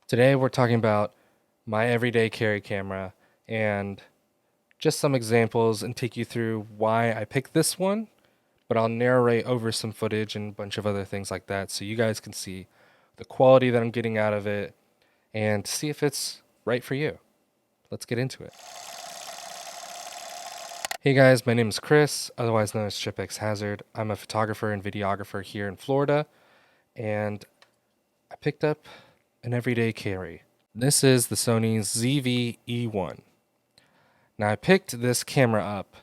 Today we're talking about my everyday carry camera and just some examples and take you through why I picked this one, but I'll narrate over some footage and a bunch of other things like that so you guys can see the quality that I'm getting out of it and see if it's right for you. Let's get into it. Hey guys, my name is Chris, otherwise known as CHIPxHAZARD. I'm a photographer and videographer here in Florida, and I picked up an everyday carry. This is the Sony ZV-E1. Now I picked this camera up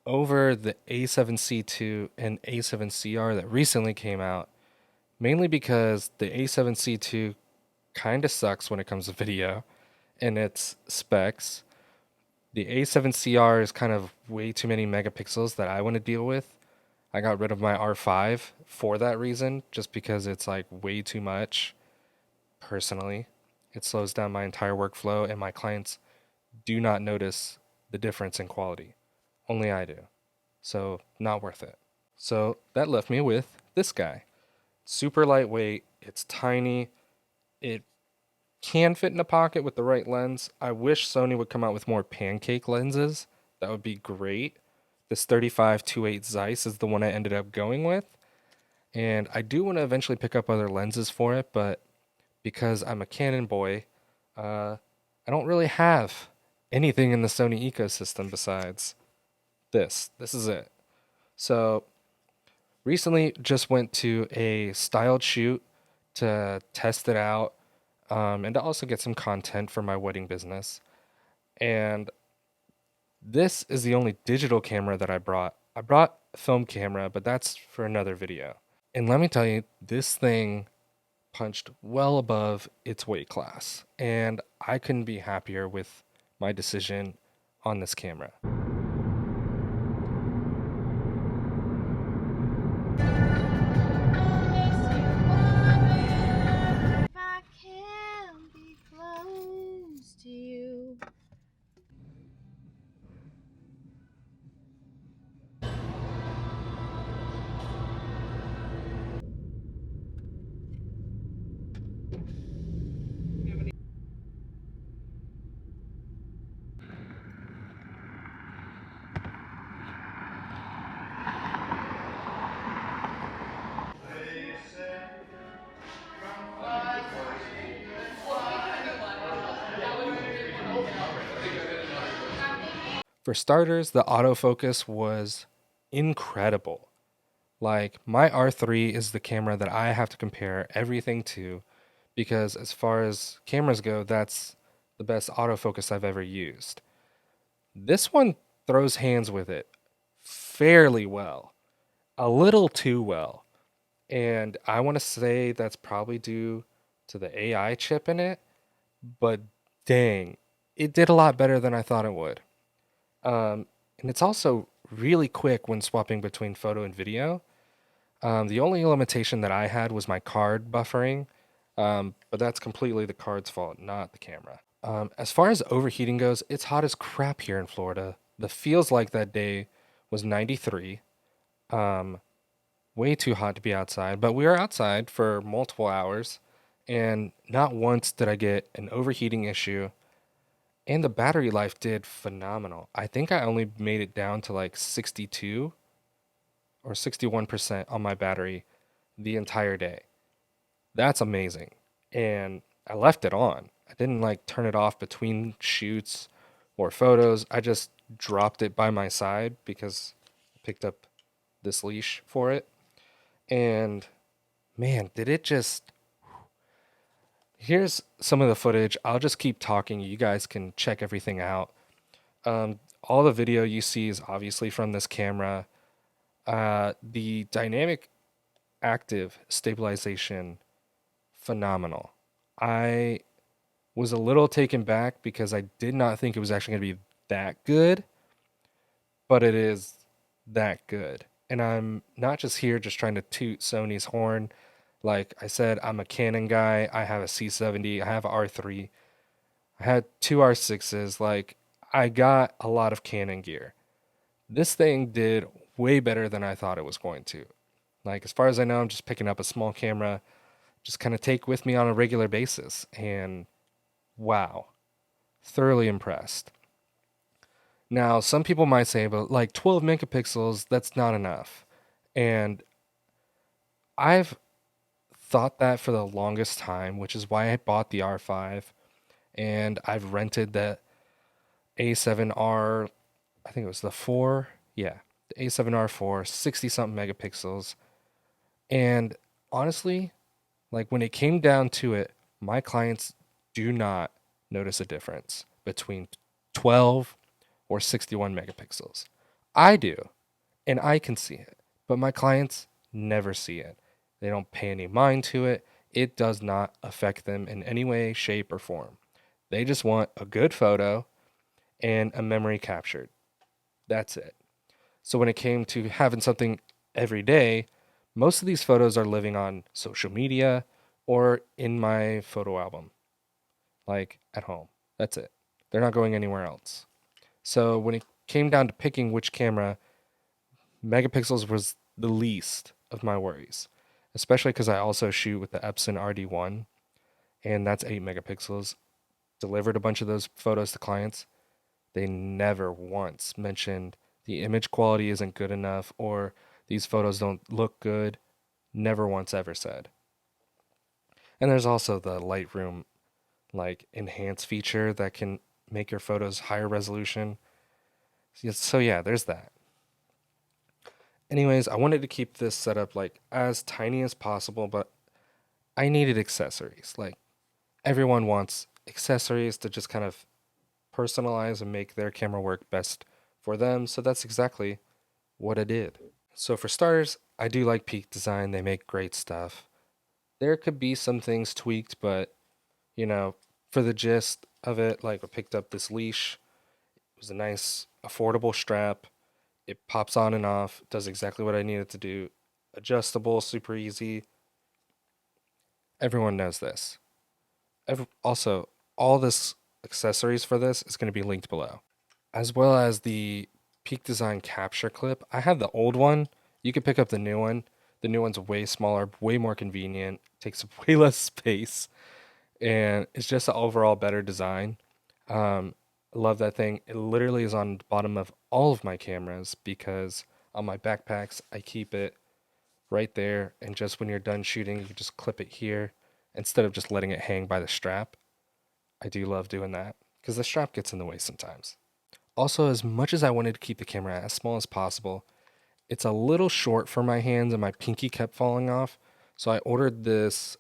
over the A7C II and A7CR that recently came out, mainly because the A7C II kind of sucks when it comes to video and its specs. The A7CR is kind of way too many megapixels that I want to deal with. I got rid of my R5 for that reason, just because it's like way too much personally. It slows down my entire workflow, and my clients do not notice the difference in quality. Only I do. So, not worth it. So, that left me with this guy. Super lightweight, it's tiny, it can fit in a pocket with the right lens. I wish Sony would come out with more pancake lenses. That would be great. This 35-28 Zeiss is the one I ended up going with. And I do want to eventually pick up other lenses for it, but because I'm a Canon boy, I don't really have anything in the Sony ecosystem besides this. This is it. So recently just went to a styled shoot to test it out, and to also get some content for my wedding business. And this is the only digital camera that I brought. I brought a film camera, but that's for another video. And let me tell you, this thing punched well above its weight class, and I couldn't be happier with my decision on this camera. If I can be close to you. For starters, the autofocus was incredible. Like, my R3 is the camera that I have to compare everything to because, as far as cameras go, that's the best autofocus I've ever used. This one throws hands with it fairly well, a little too well. And I want to say that's probably due to the AI chip in it, but dang, it did a lot better than I thought it would. And it's also really quick when swapping between photo and video. The only limitation that I had was my card buffering, but that's completely the card's fault, not the camera. As far as overheating goes, it's hot as crap here in Florida. The feels like that day was 93. Um, Way too hot to be outside, but we were outside for multiple hours, and not once did I get an overheating issue. And the battery life did phenomenal. I think I only made it down to like 62 or 61% on my battery the entire day. That's amazing. And I left it on. I didn't like turn it off between shoots or photos. I just dropped it by my side because I picked up this leash for it. And man, did it just. Here's some of the footage. I'll just keep talking. You guys can check everything out. All the video you see is obviously from this camera. The dynamic active stabilization, phenomenal. I was a little taken back because I did not think it was actually going to be that good, but it is that good. And I'm not just here just trying to toot Sony's horn. Like I said, I'm a Canon guy. I have a C70, I have a R3, I had two R6s. Like, I got a lot of Canon gear. This thing did way better than I thought it was going to. Like, as far as I know, I'm just picking up a small camera just kind of take with me on a regular basis. And wow, thoroughly impressed. Now, some people might say, but like 12 megapixels, that's not enough. And I've thought that for the longest time, which is why I bought the R5 and I've rented the A7R, I think it was the 4. Yeah, the A7R4, 60 something megapixels. And honestly, like when it came down to it, my clients do not notice a difference between 12 or 61 megapixels. I do, and I can see it, but my clients never see it. They don't pay any mind to it. It does not affect them in any way, shape, or form. They just want a good photo and a memory captured. That's it. So when it came to having something every day, most of these photos are living on social media or in my photo album, like at home. That's it. They're not going anywhere else. So when it came down to picking which camera, megapixels was the least of my worries, especially because I also shoot with the Epson RD1, and that's 8 megapixels. Delivered a bunch of those photos to clients. They never once mentioned the image quality isn't good enough or these photos don't look good. Never once ever said. And there's also the Lightroom like enhance feature that can make your photos higher resolution. So yeah, there's that. Anyways, I wanted to keep this setup like as tiny as possible, but I needed accessories. Like everyone wants accessories to just kind of personalize and make their camera work best for them. So that's exactly what I did. So for starters, I do like Peak Design. They make great stuff. There could be some things tweaked, but you know, for the gist of it, like I picked up this leash. It was a nice, affordable strap. It pops on and off, does exactly what I need it to do. Adjustable, super easy. Everyone knows this. Also, all this accessories for this is going to be linked below, as well as the Peak Design capture clip. I have the old one. You can pick up the new one. The new one's way smaller, way more convenient, takes up way less space, and it's just an overall better design. I love that thing. It literally is on the bottom of all of my cameras because on my backpacks, I keep it right there. And just when you're done shooting, you can just clip it here instead of just letting it hang by the strap. I do love doing that because the strap gets in the way sometimes. Also, as much as I wanted to keep the camera as small as possible, it's a little short for my hands and my pinky kept falling off. So I ordered this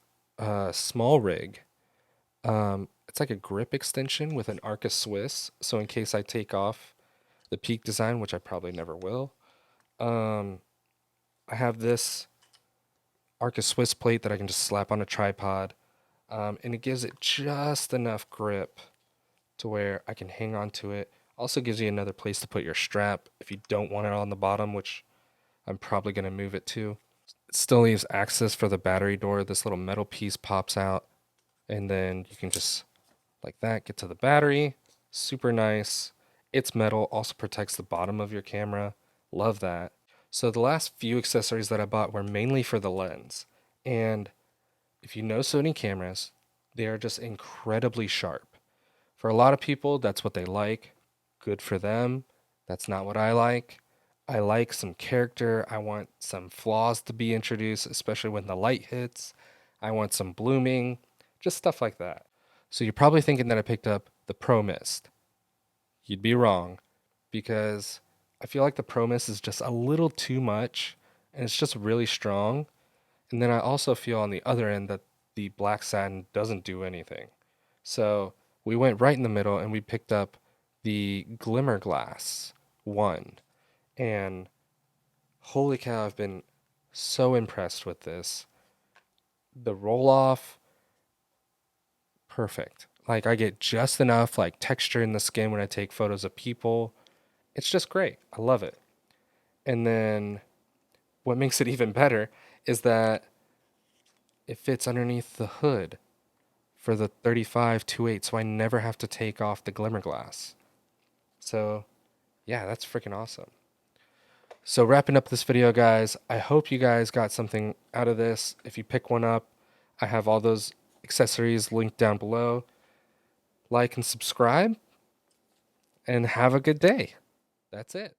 small rig. It's like a grip extension with an Arca Swiss. So in case I take off the Peak Design, which I probably never will, um, I have this Arca Swiss plate that I can just slap on a tripod. And it gives it just enough grip to where I can hang on to it. Also gives you another place to put your strap if you don't want it on the bottom, which I'm probably going to move it to. It still leaves access for the battery door. This little metal piece pops out, and then you can just like that get to the battery. Super nice. It's metal, also protects the bottom of your camera. Love that. So the last few accessories that I bought were mainly for the lens. And if you know Sony cameras, they are just incredibly sharp. For a lot of people, that's what they like. Good for them. That's not what I like. I like some character. I want some flaws to be introduced, especially when the light hits. I want some blooming, just stuff like that. So you're probably thinking that I picked up the Pro Mist. You'd be wrong because I feel like the Pro Mist is just a little too much and it's just really strong. And then I also feel on the other end that the black satin doesn't do anything. So we went right in the middle and we picked up the Glimmer Glass 1. And holy cow, I've been so impressed with this. The roll off, perfect. Like I get just enough like texture in the skin when I take photos of people. It's just great. I love it. And then what makes it even better is that it fits underneath the hood for the 35-2.8, so I never have to take off the glimmer glass. So, yeah, that's freaking awesome. So, wrapping up this video, guys, I hope you guys got something out of this. If you pick one up, I have all those accessories linked down below. Like and subscribe, and have a good day. That's it.